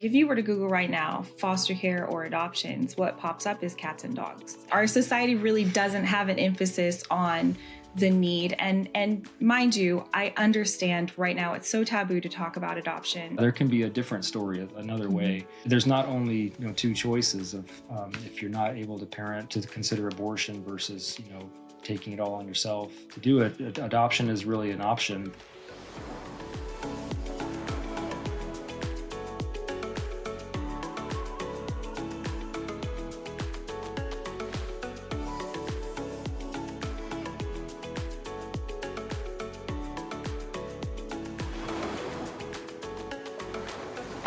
If you were to Google right now, foster care or adoptions, what pops up is cats and dogs. Our society really doesn't have an emphasis on the need. And mind you, I understand right now it's so taboo to talk about adoption. There can be a different story, another way. There's not only two choices of if you're not able to parent, to consider abortion versus taking it all on yourself. To do it, adoption is really an option.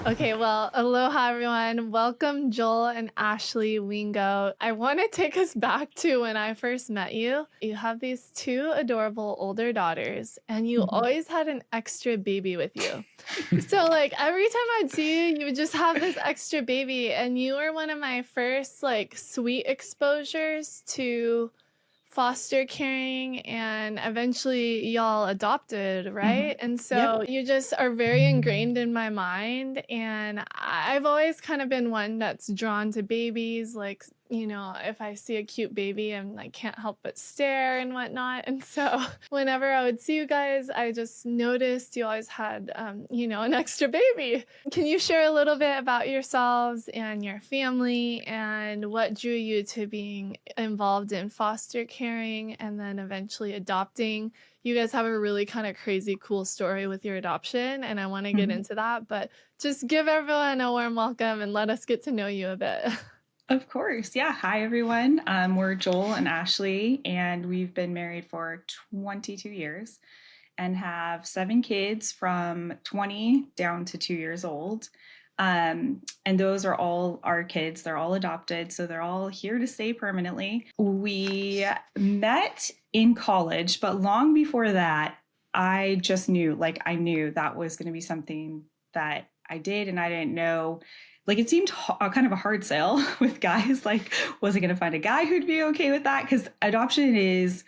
Okay, well, aloha everyone. Welcome, Joel and Ashley Wingo. I want to take us back to when I first met you. You have these two adorable older daughters, and you always had an extra baby with you. So every time I'd see you, you would just have this extra baby, and you were one of my first sweet exposures to foster caring, and eventually y'all adopted, right? And so you just are very ingrained in my mind, and I've always kind of been one that's drawn to babies. If I see a cute baby, I'm can't help but stare and whatnot. And so whenever I would see you guys, I just noticed you always had an extra baby. Can you share a little bit about yourselves and your family and what drew you to being involved in foster caring and then eventually adopting? You guys have a really kind of crazy cool story with your adoption, and I want to get into that, but just give everyone a warm welcome and let us get to know you a bit. Of course. Yeah. Hi, everyone. We're Joel and Ashley, and we've been married for 22 years and have 7 kids from 20 down to 2 years old. And those are all our kids. They're all adopted, so they're all here to stay permanently. We met in college, but long before that, I just knew, I knew that was going to be something that I did, and I didn't know. It seemed kind of a hard sell with guys. Was I going to find a guy who'd be okay with that? Because adoption is,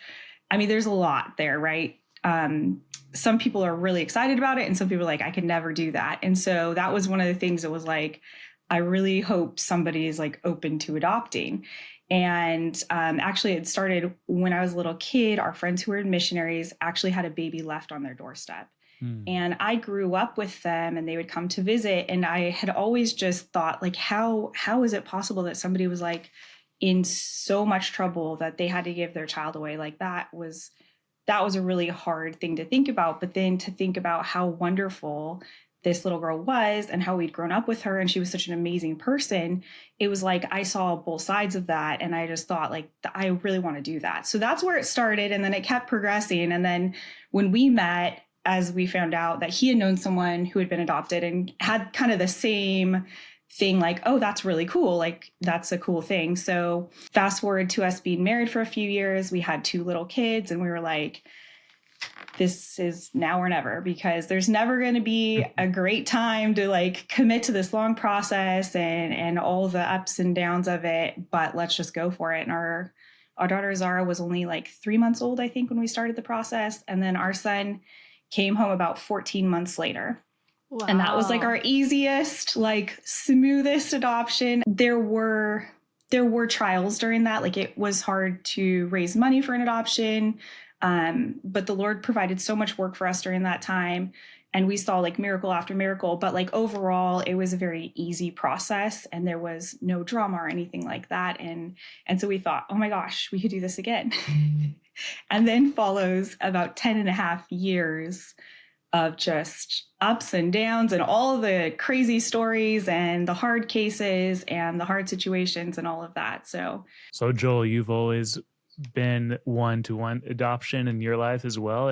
there's a lot there, right? Some people are really excited about it, and some people are I could never do that. And so that was one of the things that was I really hope somebody is open to adopting. And actually, it started when I was a little kid. Our friends who were missionaries actually had a baby left on their doorstep. And I grew up with them, and they would come to visit. And I had always just thought, how is it possible that somebody was in so much trouble that they had to give their child away? That was a really hard thing to think about. But then to think about how wonderful this little girl was and how we'd grown up with her, and she was such an amazing person. It was I saw both sides of that. And I just thought I really want to do that. So that's where it started. And then it kept progressing. And then when we met, as we found out that he had known someone who had been adopted and had kind of the same thing, oh, that's really cool. That's a cool thing. So fast forward to us being married for a few years, we had 2 little kids, and we were this is now or never, because there's never going to be a great time to commit to this long process and all the ups and downs of it, but let's just go for it. And our daughter Zara was only 3 months old, I think, when we started the process. And then our son came home about 14 months later. Wow. And that was our easiest, smoothest adoption. There were trials during that. It was hard to raise money for an adoption. But the Lord provided so much work for us during that time. And we saw miracle after miracle. But overall, it was a very easy process, and there was no drama or anything like that. And so we thought, oh my gosh, we could do this again. And then follows about 10 and a half years of just ups and downs and all the crazy stories and the hard cases and the hard situations and all of that. So Joel, you've always been one-to-one adoption in your life as well.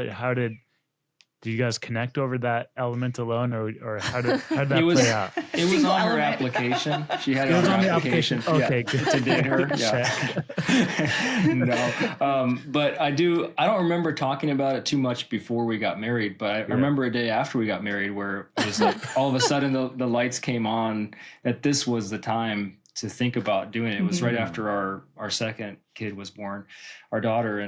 Did you guys connect over that element alone, or how did that play out? It was on her application. She had it on her application. Okay, good to date her. Yeah. No, but I don't remember talking about it too much before we got married. But I remember a day after we got married where it was all of a sudden the lights came on that this was the time to think about doing it. It was right after our second kid was born, our daughter,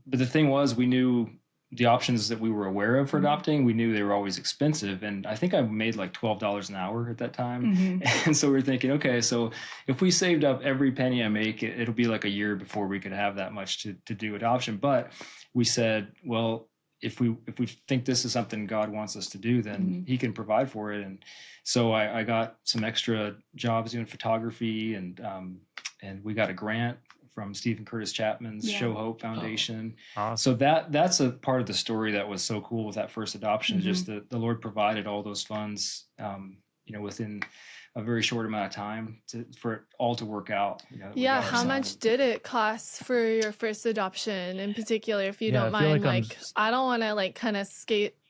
but the thing was, we knew the options that we were aware of for Mm-hmm. adopting, we knew they were always expensive. And I think I made like $12 an hour at that time. Mm-hmm. And so we're thinking, okay, so if we saved up every penny I make, it'll be like a year before we could have that much to do adoption. But we said, well, if we think this is something God wants us to do, then Mm-hmm. he can provide for it. And so I got some extra jobs doing photography, and we got a grant from Stephen Curtis Chapman's Show Hope Foundation. Oh, awesome. So that's a part of the story that was so cool with that first adoption. Mm-hmm. Just the Lord provided all those funds, within a very short amount of time for it all to work out. Yeah, how much did it cost for your first adoption in particular, if you don't mind? I don't want to kind of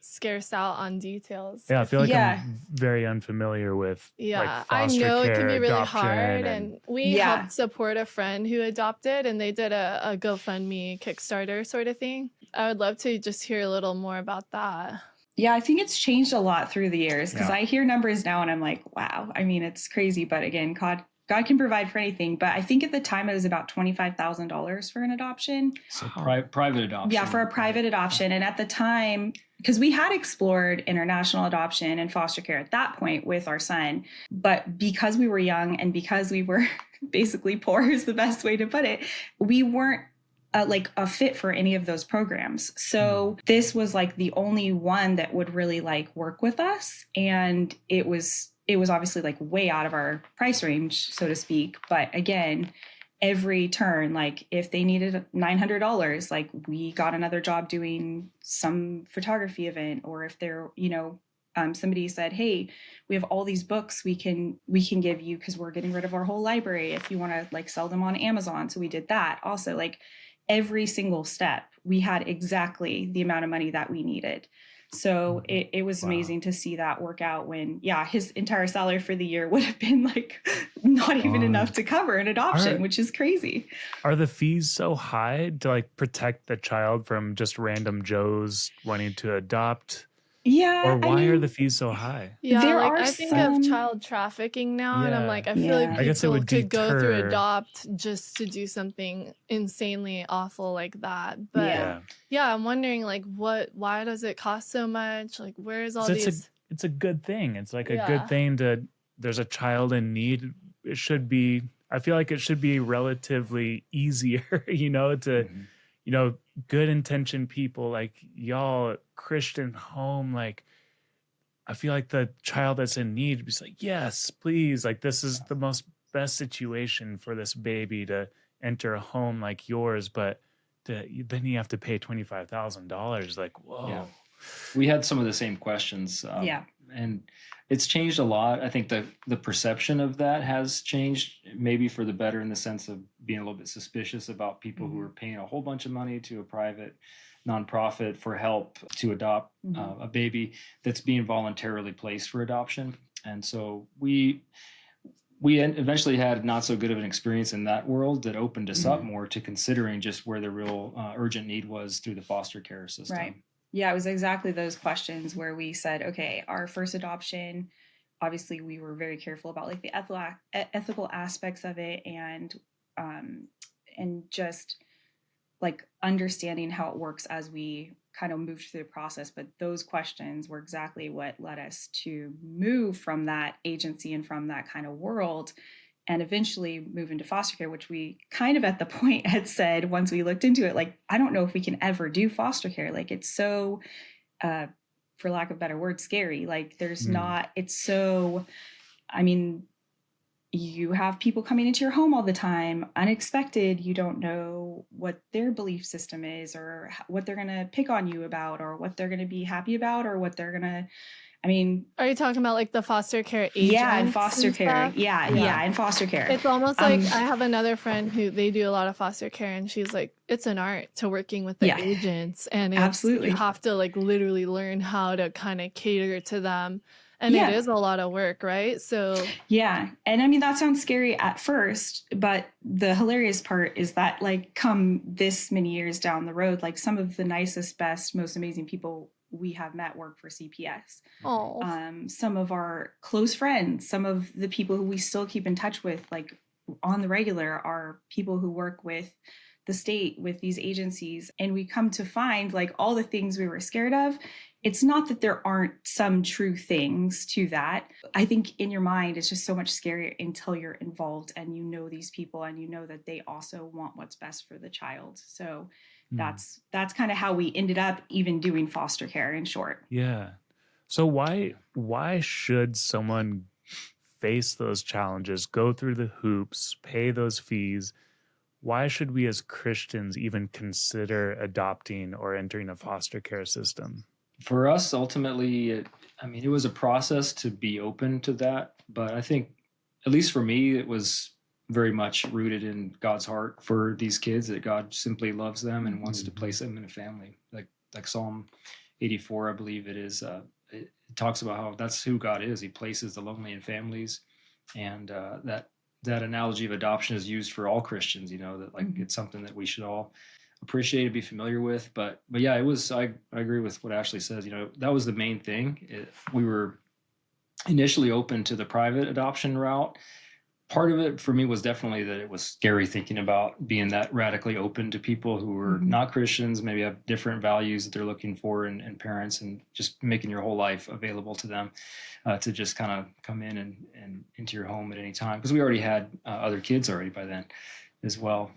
scarce out on details. Yeah, I feel like I'm very unfamiliar with I know it can be really adoption, hard, and we helped support a friend who adopted, and they did a GoFundMe Kickstarter sort of thing. I would love to just hear a little more about that. Yeah, I think it's changed a lot through the years, because I hear numbers now and I'm like, wow, I mean, it's crazy. But again, God can provide for anything. But I think at the time it was about $25,000 for an adoption. So private adoption. Yeah, for a private adoption. And at the time, because we had explored international adoption and foster care at that point with our son, but because we were young and because we were basically poor is the best way to put it, we weren't a fit for any of those programs. So this was like the only one that would really work with us. And it was obviously way out of our price range, so to speak. But again, every turn, if they needed $900, we got another job doing some photography event. Or if they're, somebody said, hey, we have all these books we can give you because we're getting rid of our whole library if you want to sell them on Amazon. So we did that. Also, every single step, we had exactly the amount of money that we needed. So it was amazing to see that work out when, his entire salary for the year would have been not even enough to cover an adoption, which is crazy. Are the fees so high to protect the child from just random Joes wanting to adopt? Yeah. Or why are the fees so high? Yeah, I think of child trafficking now, and I'm I feel like people could go through adopt just to do something insanely awful like that. But I'm wondering why does it cost so much? Where's all these? It's a good thing. It's a good thing there's a child in need. It should be, I feel like it should be relatively easier, good intentioned people y'all, Christian home, I feel like the child that's in need is yes, please, this is the best situation for this baby to enter a home like yours, but then you have to pay $25,000. Whoa. Yeah. We had some of the same questions. And it's changed a lot. I think the perception of that has changed, maybe for the better, in the sense of being a little bit suspicious about people who are paying a whole bunch of money to a private nonprofit for help to adopt a baby that's being voluntarily placed for adoption. And so we eventually had not so good of an experience in that world that opened us up more to considering just where the real urgent need was through the foster care system. Right. Yeah, it was exactly those questions where we said, okay, our first adoption, obviously we were very careful about the ethical aspects of it, and just understanding how it works as we kind of moved through the process. But those questions were exactly what led us to move from that agency and from that kind of world, and eventually move into foster care, which we kind of at the point had said, once we looked into it, I don't know if we can ever do foster care. It's so, for lack of a better word, scary. There's not, it's so, I mean, you have people coming into your home all the time, unexpected. You don't know what their belief system is, or what they're going to pick on you about, or what they're going to be happy about, or what they're going to, are you talking about the foster care agents? Yeah, in foster care. Yeah, in foster care. It's almost I have another friend who they do a lot of foster care, and she's it's an art to working with the agents, and absolutely you have to literally learn how to kind of cater to them. And it is a lot of work, right? So yeah. And that sounds scary at first, but the hilarious part is that come this many years down the road, some of the nicest, best, most amazing people we have met work for CPS. Oh. Some of our close friends, some of the people who we still keep in touch with on the regular, are people who work with the state with these agencies, and we come to find like all the things we were scared of. It's not that there aren't some true things to that. I think in your mind, it's just so much scarier until you're involved and you know these people and you know that they also want what's best for the child. So that's kind of how we ended up even doing foster care, in short. Yeah. So why should someone face those challenges, go through the hoops, pay those fees? Why should we as Christians even consider adopting or entering a foster care system? For us, ultimately, it was a process to be open to that. But I think, at least for me, it was very much rooted in God's heart for these kids, that God simply loves them and wants to place them in a family. Like Psalm 84, I believe it is, it talks about how that's who God is. He places the lonely in families. And that analogy of adoption is used for all Christians, that like it's something that we should all appreciate and be familiar with. But yeah, it was, I agree with what Ashley says. That was the main thing. We were initially open to the private adoption route. Part of it for me was definitely that it was scary thinking about being that radically open to people who were not Christians, maybe have different values that they're looking for in parents, and just making your whole life available to them to just kind of come in and into your home at any time. Because we already had other kids already by then as well.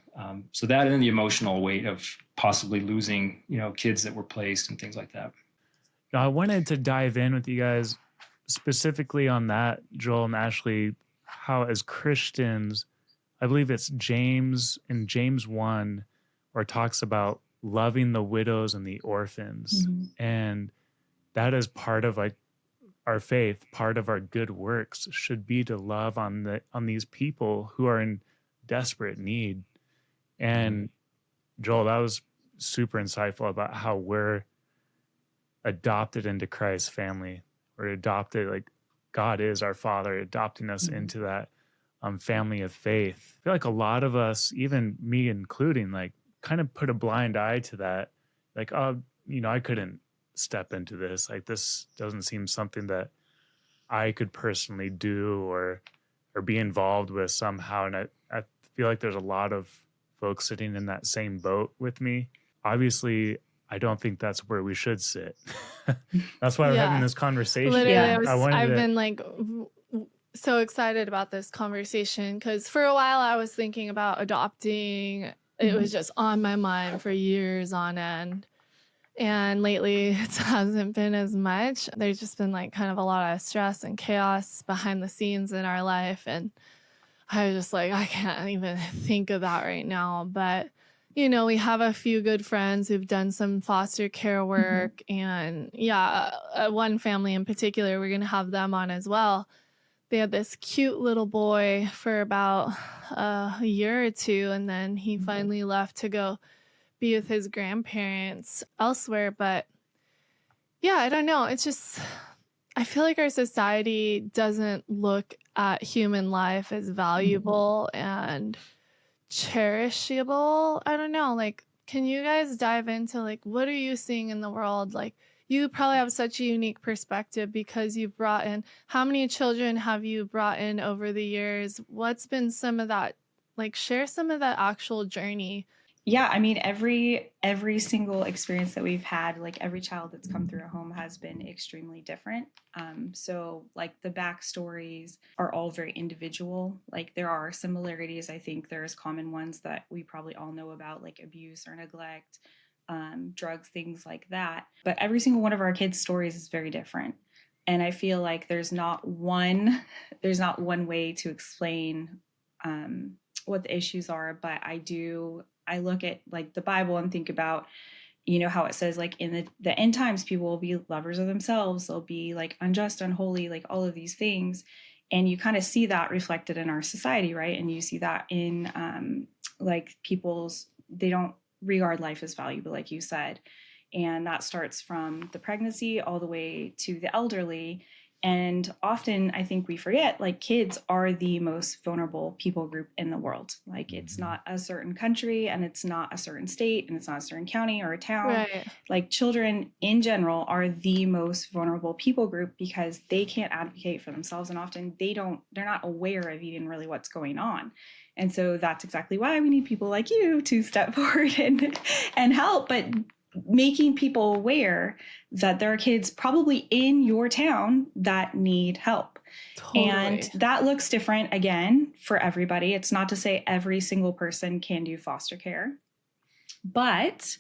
So that, and then the emotional weight of possibly losing, kids that were placed and things like that. Now, I wanted to dive in with you guys specifically on that, Joel and Ashley, how as Christians, I believe it's James 1, where it talks about loving the widows and the orphans. And that is part of like our faith, part of our good works should be to love on these people who are in desperate need. And Joel, that was super insightful about how we're adopted into Christ's family. We're adopted, like God is our Father, adopting us into that family of faith. I feel like a lot of us, even me including, like kind of put a blind eye to that. Like, oh, I couldn't step into this. Like, this doesn't seem something that I could personally do or be involved with somehow. And I feel like there's a lot of folks sitting in that same boat with me. Obviously, I don't think that's where we should sit. That's why we're having this conversation. Literally, I've been like so excited about this conversation because for a while I was thinking about adopting. It was just on my mind for years on end. And lately it hasn't been as much. There's just been like kind of a lot of stress and chaos behind the scenes in our life. And I was just like, I can't even think of that right now. But we have a few good friends who've done some foster care work. And one family in particular, we're going to have them on as well. They had this cute little boy for about a year or two. And then he finally left to go be with his grandparents elsewhere. But yeah, I don't know. It's just, I feel like our society doesn't look at human life as valuable and cherishable. I don't know. Like, can you guys dive into like, what are you seeing in the world? Like, you probably have such a unique perspective because you've brought in, how many children have you brought in over the years? What's been some of that? Like, share some of that actual journey. Yeah, I mean, every single experience that we've had, like every child that's come through a home has been extremely different. So like the backstories are all very individual. Like there are similarities. I think there's common ones that we probably all know about, like abuse or neglect, drugs, things like that. But every single one of our kids' stories is very different. And I feel like there's not one way to explain what the issues are, but I look at like the Bible and think about, how it says like in the end times, people will be lovers of themselves. They'll be like unjust, unholy, like all of these things. And you kind of see that reflected in our society, right? And you see that in like they don't regard life as valuable, like you said. And that starts from the pregnancy all the way to the elderly. And often I think we forget, like, kids are the most vulnerable people group in the world. Like, it's not a certain country, and it's not a certain state, and it's not a certain county or a town. Right. Like, children in general are the most vulnerable people group because they can't advocate for themselves. And often they're not aware of even really what's going on. And so that's exactly why we need people like you to step forward and help. But making people aware that there are kids probably in your town that need help. Totally. And that looks different, again, for everybody. It's not to say every single person can do foster care. But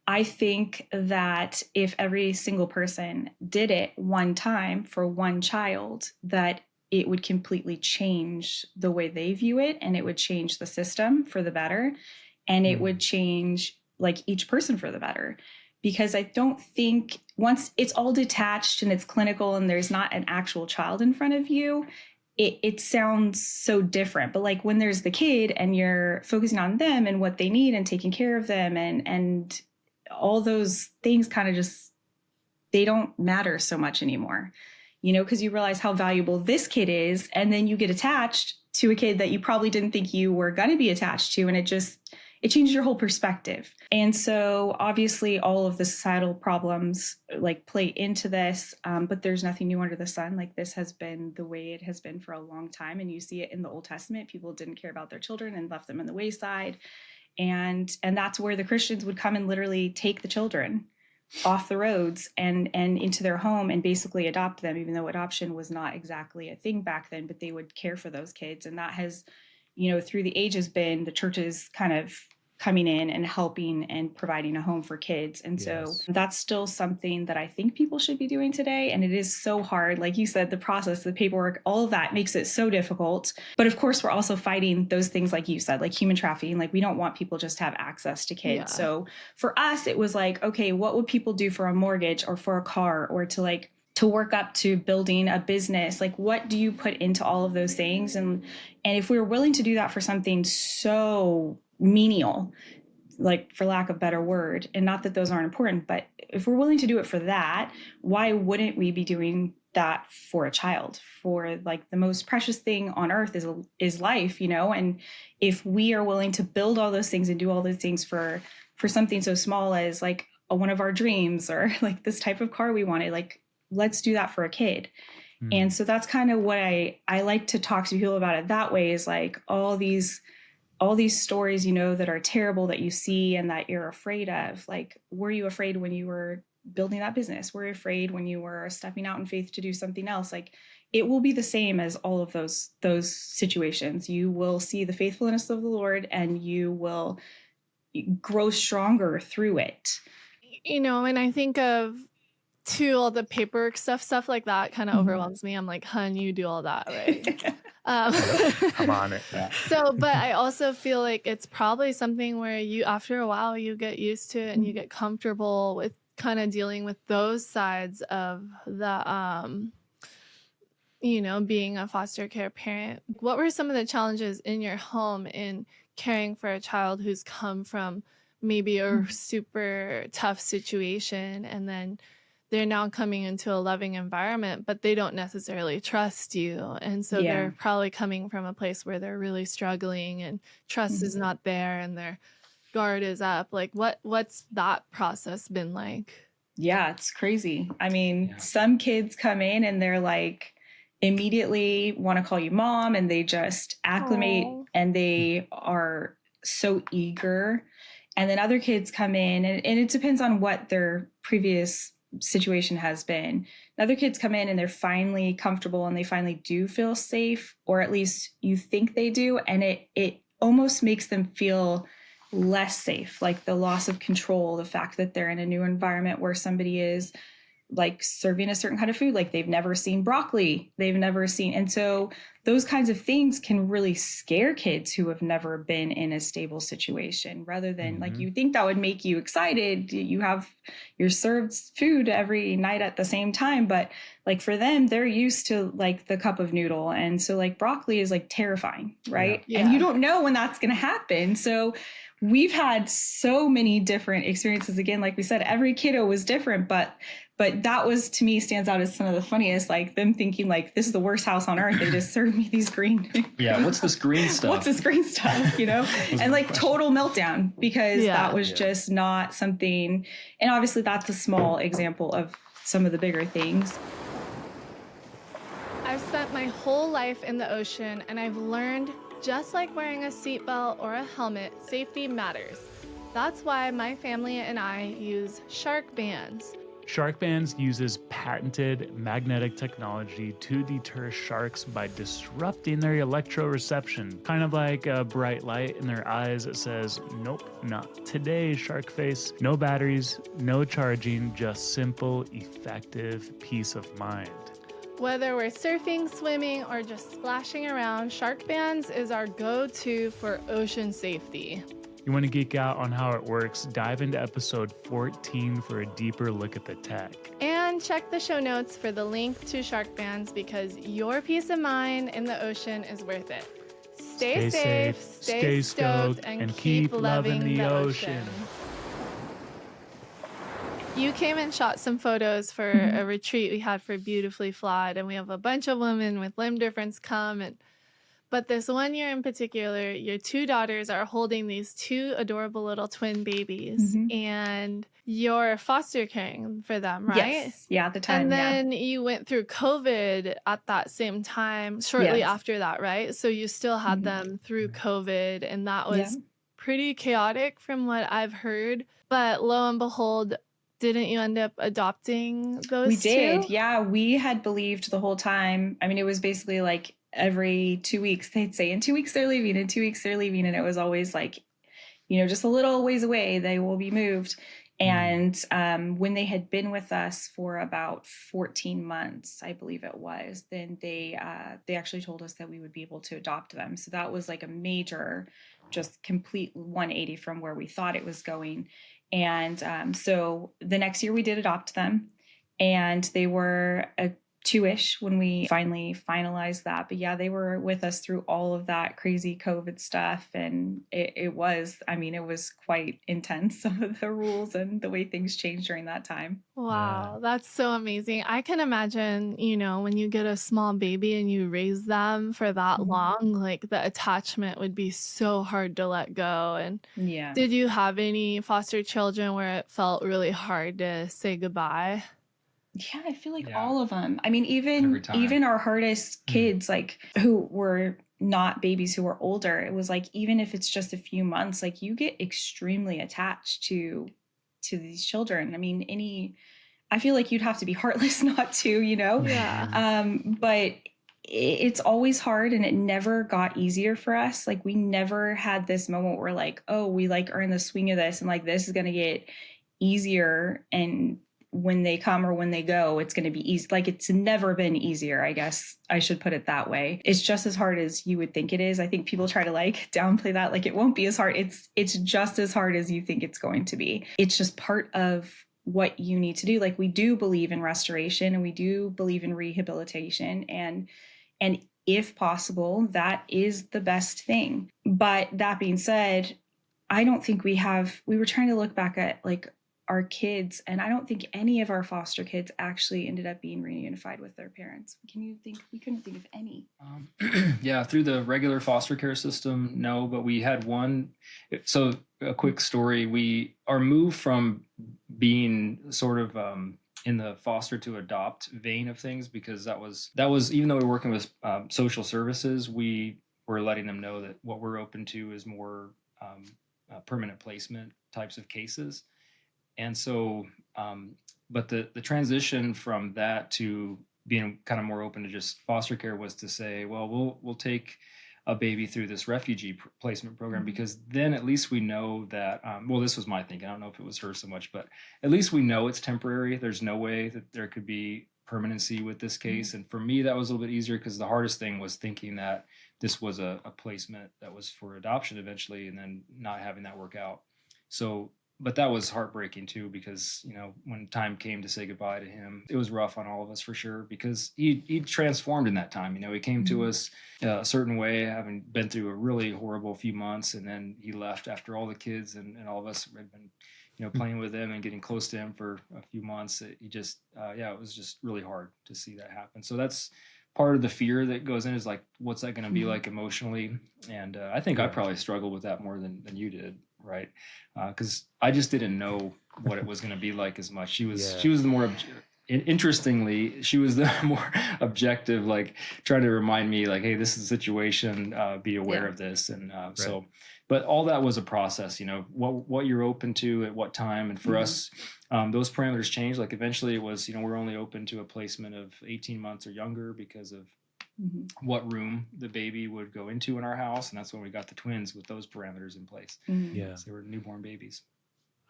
I think that if every single person did it one time for one child, that it would completely change the way they view it, and it would change the system for the better, and it would change like each person for the better. Because I don't think once it's all detached and it's clinical and there's not an actual child in front of you, it sounds so different. But like when there's the kid and you're focusing on them and what they need and taking care of them, and all those things kind of just, they don't matter so much anymore, you know, because you realize how valuable this kid is. And then you get attached to a kid that you probably didn't think you were going to be attached to. And it changes your whole perspective. And so obviously all of the societal problems like play into this, but there's nothing new under the sun. Like, this has been the way it has been for a long time. And you see it in the Old Testament. People didn't care about their children and left them in the wayside. And that's where the Christians would come and literally take the children off the roads and into their home and basically adopt them, even though adoption was not exactly a thing back then, but they would care for those kids. And that has, you know, through the ages been the churches kind of coming in and helping and providing a home for kids. And so that's still something that I think people should be doing today. And it is so hard. Like you said, the process, the paperwork, all of that makes it so difficult. But of course, we're also fighting those things, like you said, like human trafficking. Like, we don't want people just to have access to kids. Yeah. So for us, it was like, okay, what would people do for a mortgage or for a car or to work up to building a business? Like, what do you put into all of those things? And if we were willing to do that for something so menial, like, for lack of a better word, and not that those aren't important, but if we're willing to do it for that, why wouldn't we be doing that for a child? For like the most precious thing on earth is life, you know? And if we are willing to build all those things and do all those things for something so small as like one of our dreams, or like this type of car we wanted, like, let's do that for a kid. And so that's kind of what I like to talk to people about it that way, is like all these stories, you know, that are terrible that you see and that you're afraid of. Like, were you afraid when you were building that business? Were you afraid when you were stepping out in faith to do something else? Like, it will be the same as all of those situations. You will see the faithfulness of the Lord, and you will grow stronger through it. You know, and I think of too, all the paperwork stuff like that kind of overwhelms me. I'm like, hun, you do all that, right? I'm on it. Yeah. So, but I also feel like it's probably something where you, after a while, you get used to it and you get comfortable with kind of dealing with those sides of the, you know, being a foster care parent. What were some of the challenges in your home in caring for a child who's come from maybe a super tough situation, and then they're now coming into a loving environment, but they don't necessarily trust you. And so they're probably coming from a place where they're really struggling and trust is not there and their guard is up. Like, what's that process been like? Yeah, it's crazy. I mean, some kids come in and they're like, immediately want to call you mom, and they just acclimate. Aww. And they are so eager. And then other kids come in, and it depends on what their previous situation has been. Other kids come in and they're finally comfortable and they finally do feel safe, or at least you think they do. And it almost makes them feel less safe, like the loss of control, the fact that they're in a new environment where somebody is like serving a certain kind of food, like they've never seen broccoli, and so those kinds of things can really scare kids who have never been in a stable situation, rather than like, you think that would make you excited. You're served food every night at the same time, but like for them, they're used to like the cup of noodle. And so like broccoli is like terrifying, right? Yeah. And you don't know when that's going to happen. So we've had so many different experiences. Again, like we said, every kiddo was different, but But that was, to me, stands out as some of the funniest, like them thinking like, this is the worst house on earth. They just served me these green. Yeah. What's this green stuff? What's this green stuff, and like total meltdown, because that was Yeah. just not something. And obviously that's a small example of some of the bigger things. I've spent my whole life in the ocean, and I've learned, just like wearing a seatbelt or a helmet, safety matters. That's why my family and I use shark bands. Shark Bands uses patented magnetic technology to deter sharks by disrupting their electroreception. Kind of like a bright light in their eyes that says, nope, not today, shark face. No batteries, no charging, just simple, effective peace of mind. Whether we're surfing, swimming, or just splashing around, Shark Bands is our go-to for ocean safety. You want to geek out on how it works? Dive into episode 14 for a deeper look at the tech. And check the show notes for the link to Shark Bands, because your peace of mind in the ocean is worth it. Stay safe, stay stoked, and keep loving the ocean. You came and shot some photos for a retreat we had for Beautifully Flawed, and we have a bunch of women with limb difference come. But this one year in particular, your two daughters are holding these two adorable little twin babies, and you're foster caring for them, right? Yes. Yeah, at the time. And then you went through COVID at that same time, shortly Yes. after that, right? So you still had them through COVID, and that was pretty chaotic from what I've heard. But lo and behold, didn't you end up adopting those We did. two? Yeah, we had believed the whole time. I mean, it was basically like every 2 weeks they'd say, in 2 weeks they're leaving, in 2 weeks they're leaving. And it was always like, just a little ways away, they will be moved. And when they had been with us for about 14 months, I believe it was, then they actually told us that we would be able to adopt them. So that was like a major, just complete 180 from where we thought it was going. And so the next year we did adopt them, and they were a 2-ish when we finally finalized that. But yeah, they were with us through all of that crazy COVID stuff. And it was quite intense, some of the rules and the way things changed during that time. Wow, that's so amazing. I can imagine, when you get a small baby and you raise them for that long, like the attachment would be so hard to let go. And Yeah. did you have any foster children where it felt really hard to say goodbye? Yeah, I feel like Yeah. all of them. I mean, Every time. even our hardest kids, like who were not babies, who were older, it was like, even if it's just a few months, like you get extremely attached to these children. I mean, I feel like you'd have to be heartless not to, Yeah. But it's always hard, and it never got easier for us. Like we never had this moment where like, oh, we like are in the swing of this, and like this is going to get easier, and when they come or when they go, it's going to be easy. Like it's never been easier, I guess I should put it that way. It's just as hard as you would think it is. I think people try to like downplay that. Like it won't be as hard. It's just as hard as you think it's going to be. It's just part of what you need to do. Like we do believe in restoration, and we do believe in rehabilitation, and if possible, that is the best thing. But that being said, I don't think we were trying to look back at like our kids, and I don't think any of our foster kids actually ended up being reunified with their parents. We couldn't think of any. Yeah, through the regular foster care system, no, but we had one. So a quick story, our move from being sort of in the foster to adopt vein of things, because that was even though we were working with social services, we were letting them know that what we're open to is more permanent placement types of cases. And so, but the transition from that to being kind of more open to just foster care was to say, well, we'll take a baby through this refugee placement program, because then at least we know that, this was my thinking. I don't know if it was her so much, but at least we know it's temporary. There's no way that there could be permanency with this case. And for me, that was a little bit easier, because the hardest thing was thinking that this was a placement that was for adoption eventually, and then not having that work out. So, but that was heartbreaking too, because, when time came to say goodbye to him, it was rough on all of us for sure, because he transformed in that time. He came to us a certain way, having been through a really horrible few months, and then he left after all the kids and all of us had been, playing with him and getting close to him for a few months, it was just really hard to see that happen. So that's part of the fear that goes in, is like, what's that going to be like emotionally? And I think I probably struggled with that more than you did, right? Because I just didn't know what it was going to be like as much. She was the more interestingly, she was the more objective, like trying to remind me, like, hey, this is a situation, be aware of this. And so, but all that was a process, what you're open to at what time. And for us, those parameters changed. Like eventually it was, we're only open to a placement of 18 months or younger because of what room the baby would go into in our house. And that's when we got the twins with those parameters in place. Yeah. So they were newborn babies.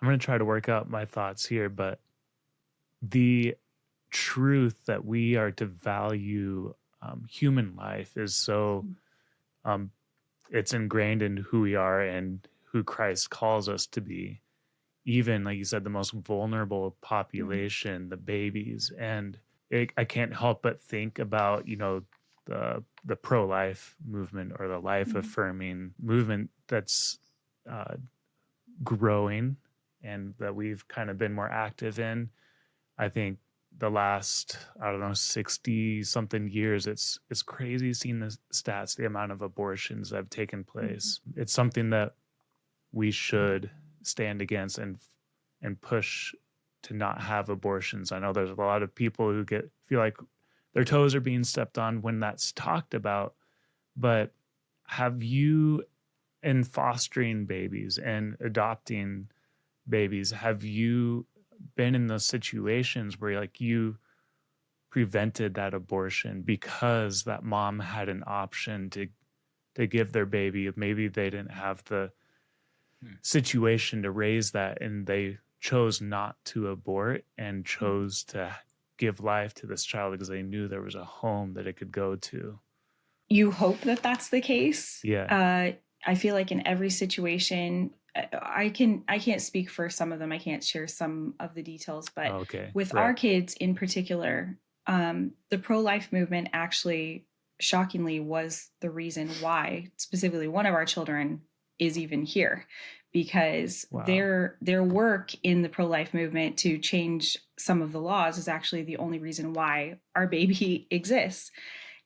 I'm going to try to work out my thoughts here, but the truth that we are to value human life is so it's ingrained in who we are and who Christ calls us to be. Even like you said, the most vulnerable population, the babies. And I can't help but think about the pro-life movement or the life-affirming movement that's growing and that we've kind of been more active in. I think the last, 60 something years, it's crazy seeing the stats, the amount of abortions that have taken place. It's something that we should stand against and push to not have abortions. I know there's a lot of people who feel like their toes are being stepped on when that's talked about, but have you, in fostering babies and adopting babies, have you been in those situations where like you prevented that abortion because that mom had an option to give their baby? Maybe they didn't have the situation to raise that and they chose not to abort and chose to give life to this child because they knew there was a home that it could go to. You hope that that's the case. Yeah. I feel like in every situation, I can't speak for some of them. I can't share some of the details, but with our kids in particular, the pro-life movement actually shockingly was the reason why specifically one of our children is even here, because their work in the pro-life movement to change some of the laws is actually the only reason why our baby exists.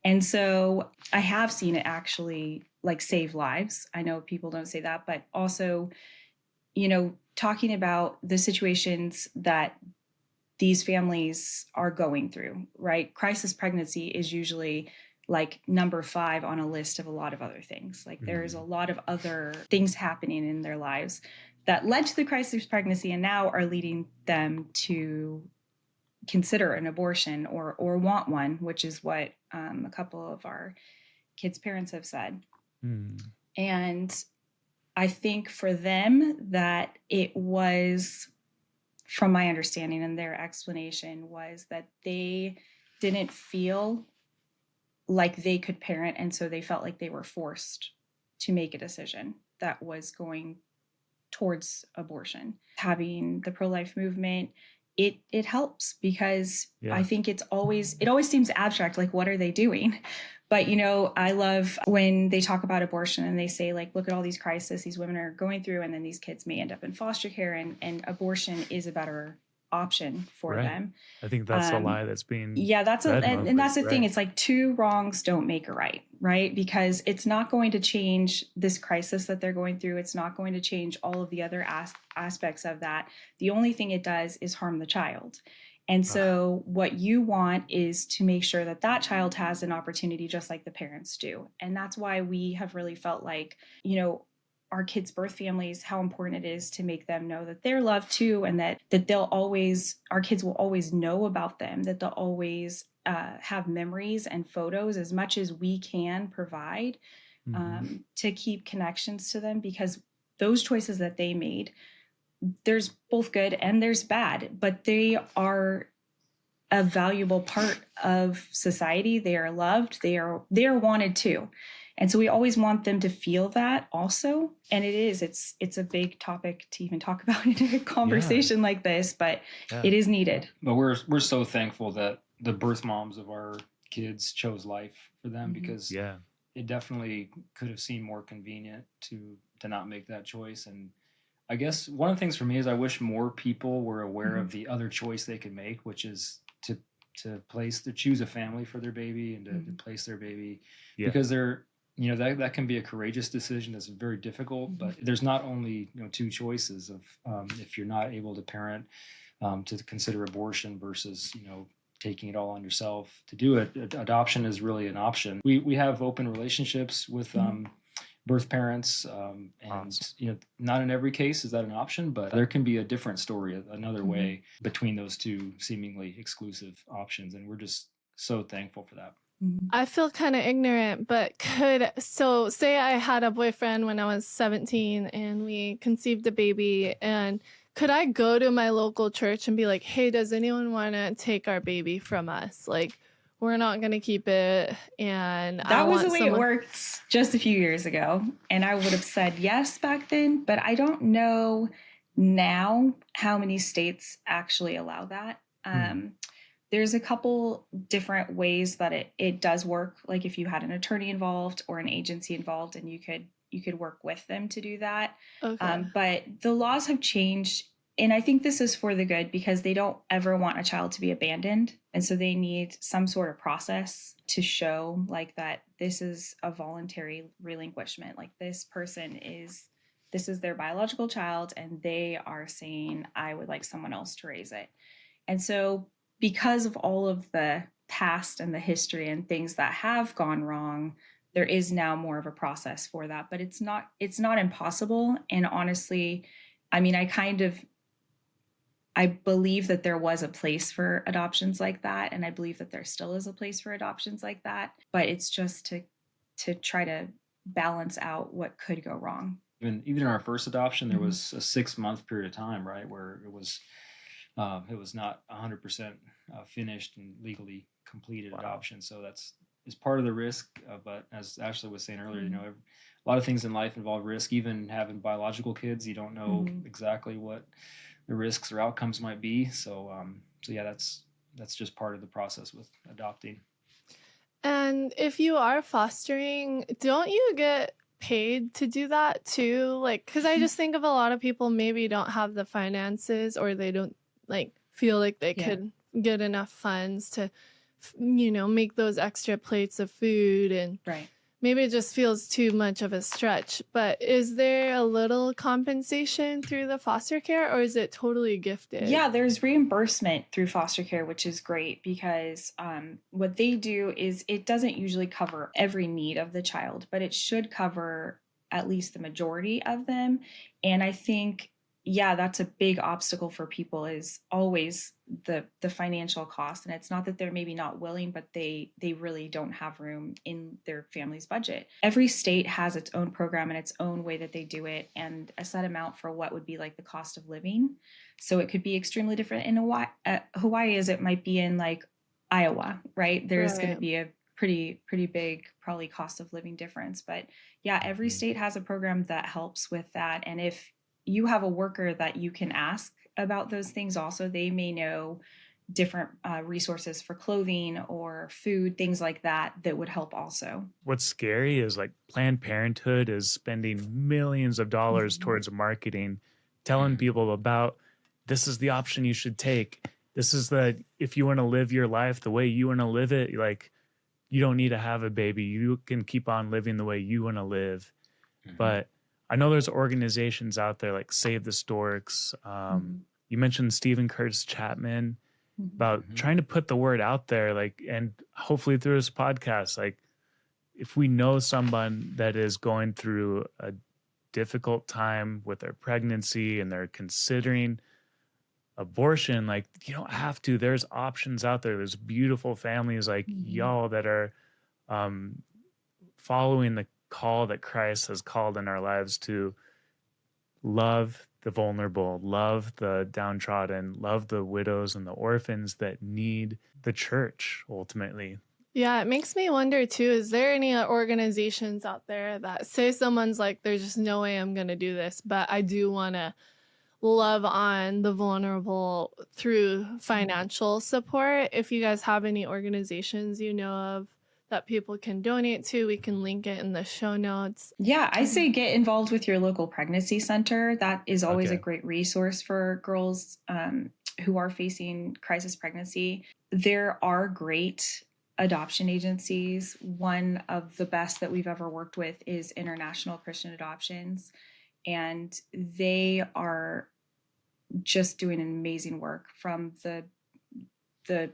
And so I have seen it actually like save lives. I know people don't say that, but also, talking about the situations that these families are going through, right? Crisis pregnancy is usually like number 5 on a list of a lot of other things. Like there's a lot of other things happening in their lives that led to the crisis pregnancy and now are leading them to consider an abortion or want one, which is what a couple of our kids' parents have said. And I think for them that it was, from my understanding and their explanation, was that they didn't feel like they could parent. And so they felt like they were forced to make a decision that was going towards abortion. Having the pro-life movement, it helps because I think it always seems abstract. Like, what are they doing? But, I love when they talk about abortion and they say, like, look at all these crises these women are going through, and then these kids may end up in foster care, and abortion is a better option for them. I think that's a lie that's being that's and that's the thing. It's like 2 wrongs don't make a right? Because it's not going to change this crisis that they're going through. It's not going to change all of the other aspects of that. The only thing it does is harm the child. And so what you want is to make sure that that child has an opportunity just like the parents do. And that's why we have really felt like, our kids' birth families, how important it is to make them know that they're loved too, and that our kids will always know about them, that they'll always have memories and photos as much as we can provide to keep connections to them, because those choices that they made, there's both good and there's bad, but they are a valuable part of society. They are loved. They are wanted too. And so we always want them to feel that also. And it's a big topic to even talk about in a conversation like this, but it is needed. But we're so thankful that the birth moms of our kids chose life for them, because it definitely could have seemed more convenient to not make that choice. And I guess one of the things for me is I wish more people were aware of the other choice they could make, which is to choose a family for their baby and to place their baby, Yeah. because that can be a courageous decision. That's very difficult, but there's not only two choices of if you're not able to parent, to consider abortion versus taking it all on yourself to do it. Adoption is really an option. We have open relationships with birth parents, and Awesome. not in every case is that an option, but there can be a different story, another way between those two seemingly exclusive options, and we're just so thankful for that. I feel kind of ignorant, but say I had a boyfriend when I was 17 and we conceived a baby, and could I go to my local church and be like, hey, does anyone want to take our baby from us? Like, we're not going to keep it. And that was the way it worked just a few years ago. And I would have said yes back then, but I don't know now how many states actually allow that. There's a couple different ways that it does work. Like if you had an attorney involved or an agency involved, and you could work with them to do that. Okay. But the laws have changed. And I think this is for the good, because they don't ever want a child to be abandoned. And so they need some sort of process to show like that this is a voluntary relinquishment. Like this is their biological child, and they are saying, I would like someone else to raise it. And so because of all of the past and the history and things that have gone wrong, there is now more of a process for that. But it's not impossible. And honestly, I mean, I believe that there was a place for adoptions like that, and I believe that there still is a place for adoptions like that. But it's just to try to balance out what could go wrong. Even in our first adoption, there was a 6-month period of time, right, where it was not 100% finished and legally completed adoption. So is part of the risk. But as Ashley was saying earlier, a lot of things in life involve risk. Even having biological kids, you don't know exactly what the risks or outcomes might be. So yeah, that's just part of the process with adopting. And if you are fostering, don't you get paid to do that too? Like, because I just think of a lot of people maybe don't have the finances, or they don't feel like they could get enough funds to make those extra plates of food, and maybe it just feels too much of a stretch. But is there a little compensation through the foster care, or is it totally gifted? Yeah, there's reimbursement through foster care, which is great, because what they do is it doesn't usually cover every need of the child, but it should cover at least the majority of them. And I think, that's a big obstacle for people, is always the financial cost. And it's not that they're maybe not willing, but they really don't have room in their family's budget. Every state has its own program and its own way that they do it, and a set amount for what would be like the cost of living. So it could be extremely different in Hawaii as it might be in like Iowa, right? There's going to be a pretty big probably cost of living difference. But yeah, every state has a program that helps with that. And if you have a worker that you can ask about those things also, they may know different resources for clothing or food, things like that would help also. What's scary is like Planned Parenthood is spending millions of dollars towards marketing, telling people about this is the option you should take. This is if you want to live your life the way you want to live it, like you don't need to have a baby. You can keep on living the way you want to live. But I know there's organizations out there like Save the Storks. You mentioned Stephen Curtis Chapman about trying to put the word out there, and hopefully through this podcast, if we know someone that is going through a difficult time with their pregnancy and they're considering abortion, you don't have to. There's options out there. There's beautiful families like y'all that are following the call that Christ has called in our lives to love the vulnerable, love the downtrodden, love the widows and the orphans that need the church ultimately. Yeah, it makes me wonder too, is there any organizations out there that say someone's like, there's just no way I'm going to do this, but I do want to love on the vulnerable through financial support? If you guys have any organizations you know of that people can donate to? We can link it in the show notes. Yeah, I say get involved with your local pregnancy center. That is always a Okay. great resource for girls who are facing crisis pregnancy. There are great adoption agencies. One of the best that we've ever worked with is International Christian Adoptions, and they are just doing amazing work, from the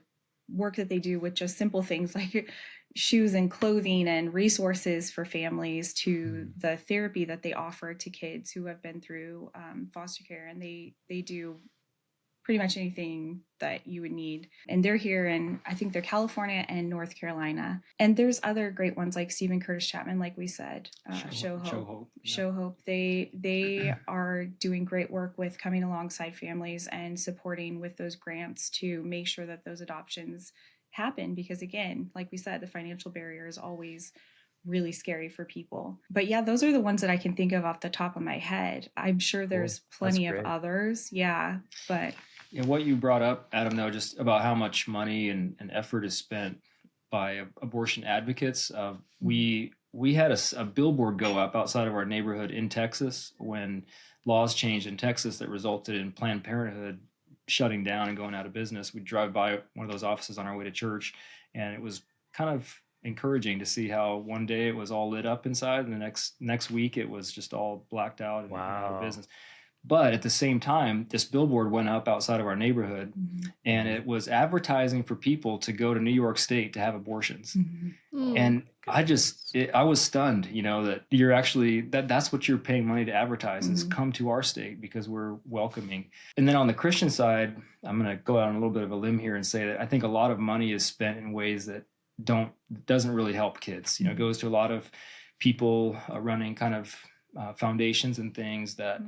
work that they do with just simple things like shoes and clothing and resources for families to the therapy that they offer to kids who have been through foster care. And they do pretty much anything that you would need. And they're here in, I think they're California and North Carolina. And there's other great ones like Stephen Curtis Chapman, like we said, Show Hope. Yeah. Show Hope. They are doing great work with coming alongside families and supporting with those grants to make sure that those adoptions happen. Because again, like we said, the financial barrier is always really scary for people. But yeah, those are the ones that I can think of off the top of my head. I'm sure there's plenty of others. Yeah, but And what you brought up, Adam, though, just about how much money and effort is spent by abortion advocates. We had a billboard go up outside of our neighborhood in Texas when laws changed in Texas that resulted in Planned Parenthood shutting down and going out of business. We'd drive by one of those offices on our way to church, and it was kind of encouraging to see how one day it was all lit up inside, and the next week it was just all blacked out and out of business. But at the same time, this billboard went up outside of our neighborhood, and it was advertising for people to go to New York State to have abortions. And I was stunned, that you're actually, that's what you're paying money to advertise, is come to our state because we're welcoming. And then on the Christian side, I'm going to go out on a little bit of a limb here and say that I think a lot of money is spent in ways that doesn't really help kids. It goes to a lot of people running kind of foundations and things that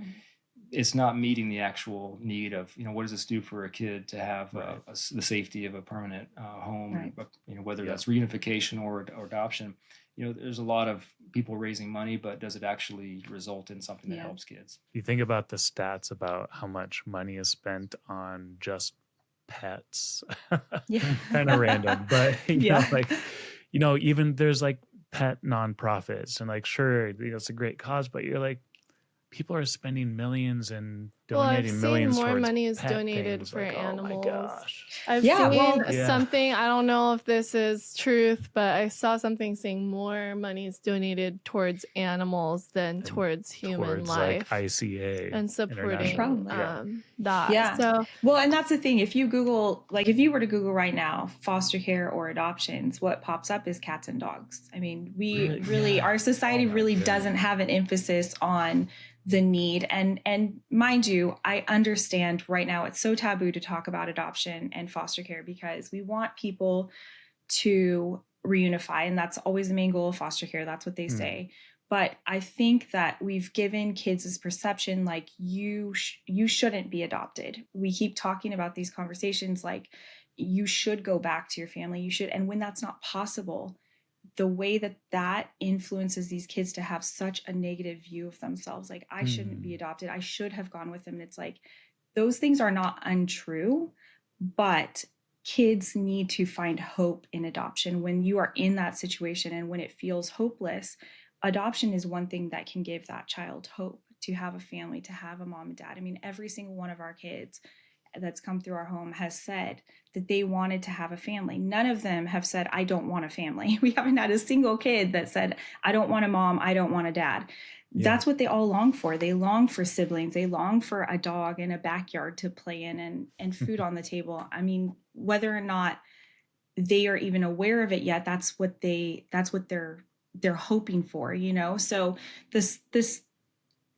it's not meeting the actual need of, what does this do for a kid to have the safety of a permanent home, whether that's reunification or adoption. There's a lot of people raising money, but does it actually result in something that helps kids? You think about the stats about how much money is spent on just pets. Kind of random, but even there's like pet nonprofits, and sure, it's a great cause, but you're like, people are spending millions and donating millions. More towards money is pet donated things. for animals. Oh my gosh. I've seen something, I don't know if this is truth, but I saw something saying more money is donated towards animals than towards human life. Like ICA and supporting that. Yeah. So, well, and that's the thing. If you Google, if you were to Google right now, foster care or adoptions, what pops up is cats and dogs. I mean, our society really doesn't have an emphasis on the need. And mind you, I understand right now it's so taboo to talk about adoption and foster care because we want people to reunify. And that's always the main goal of foster care. That's what they say. But I think that we've given kids this perception like you shouldn't be adopted. We keep talking about these conversations like you should go back to your family. You should. And when that's not possible, the way that influences these kids to have such a negative view of themselves, like I shouldn't be adopted, I should have gone with them. And it's like, those things are not untrue, but kids need to find hope in adoption. When you are in that situation and when it feels hopeless, adoption is one thing that can give that child hope to have a family, to have a mom and dad. I mean, every single one of our kids that's come through our home has said that they wanted to have a family. None of them have said, I don't want a family. We haven't had a single kid that said, I don't want a mom, I don't want a dad. Yeah. That's what they all long for. They long for siblings. They long for a dog in a backyard to play in and food on the table. I mean, whether or not they are even aware of it yet, that's what they're hoping for, So this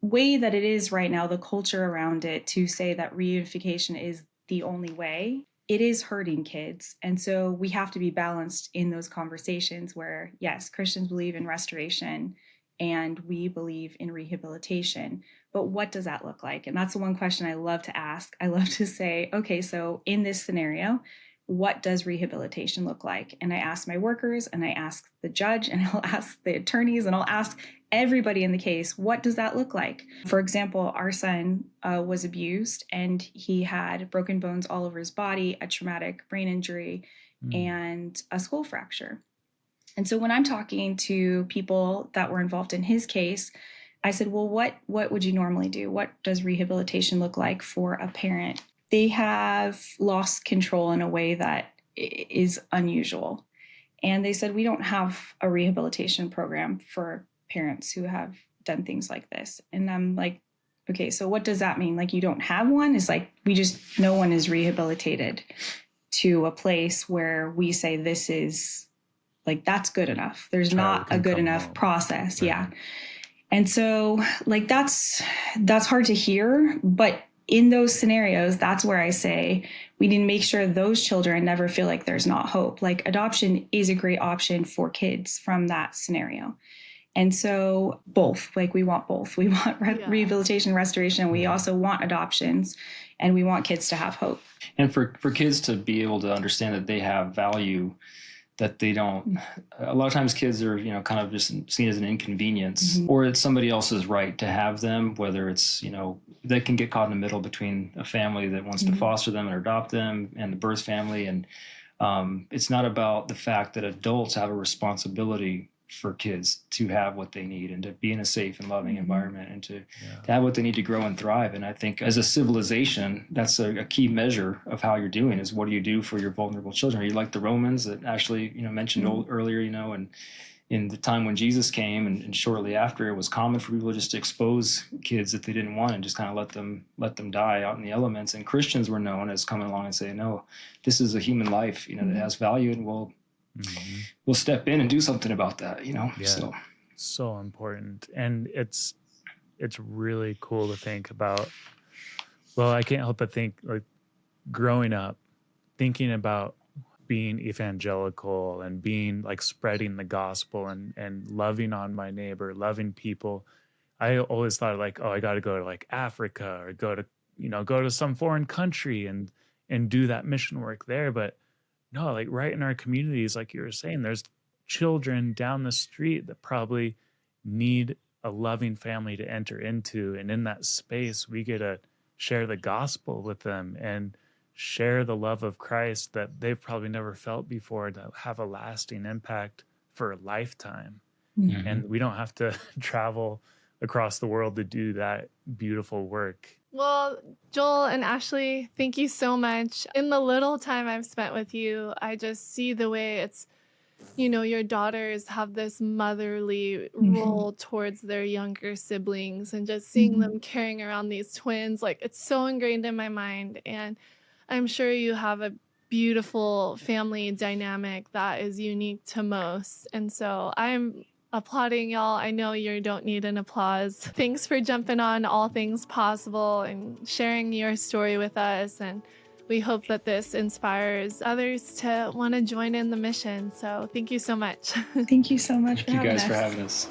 way that it is right now, the culture around it to say that reunification is the only way, it is hurting kids. And so we have to be balanced in those conversations where, yes, Christians believe in restoration and we believe in rehabilitation. But what does that look like? And that's the one question I love to ask. I love to say, okay, so in this scenario, what does rehabilitation look like? And I ask my workers and I ask the judge and I'll ask the attorneys and I'll ask everybody in the case, what does that look like? For example, our son was abused and he had broken bones all over his body, a traumatic brain injury, and a skull fracture. And so when I'm talking to people that were involved in his case, I said, well, what would you normally do? What does rehabilitation look like for a parent? They have lost control in a way that is unusual. And they said, we don't have a rehabilitation program for parents who have done things like this. And I'm like, okay, so what does that mean? Like, you don't have one? It's like, no one is rehabilitated to a place where we say this is like, that's good enough. There's not a good enough process. Right. Yeah. And so like, that's hard to hear, but in those scenarios, that's where I say we need to make sure those children never feel like there's not hope. Like, adoption is a great option for kids from that scenario. And so both, like, we want both. We want rehabilitation, restoration. We also want adoptions, and we want kids to have hope. And for kids to be able to understand that they have value, that they don't, a lot of times kids are, kind of just seen as an inconvenience, or it's somebody else's right to have them, whether it's, they can get caught in the middle between a family that wants to foster them and adopt them and the birth family. And it's not about the fact that adults have a responsibility for kids to have what they need and to be in a safe and loving environment and to have what they need to grow and thrive. And I think as a civilization, that's a key measure of how you're doing, is what do you do for your vulnerable children? Are you like the Romans that Ashley, mentioned earlier, and in the time when Jesus came and shortly after, it was common for people just to expose kids that they didn't want and just kind of let them die out in the elements. And Christians were known as coming along and saying, no, this is a human life, that has value, and we'll step in and do something about that, Yeah. So important. And it's really cool to think about. Well, I can't help but think, like, growing up, thinking about being evangelical and being like spreading the gospel and loving on my neighbor, loving people. I always thought like, oh, I got to go to like Africa or go to some foreign country and do that mission work there. But no, like right in our communities, like you were saying, there's children down the street that probably need a loving family to enter into. And in that space, we get to share the gospel with them and share the love of Christ that they've probably never felt before, to have a lasting impact for a lifetime. And we don't have to travel across the world to do that beautiful work. Well, Joel and Ashley, thank you so much. In the little time I've spent with you, I just see the way it's, your daughters have this motherly role towards their younger siblings, and just seeing them carrying around these twins, like, it's so ingrained in my mind. And I'm sure you have a beautiful family dynamic that is unique to most. And so I'm applauding y'all. I know you don't need an applause. Thanks for jumping on All Things Possible and sharing your story with us. And we hope that this inspires others to want to join in the mission. So thank you so much. Thank you so much Thank you guys for having us.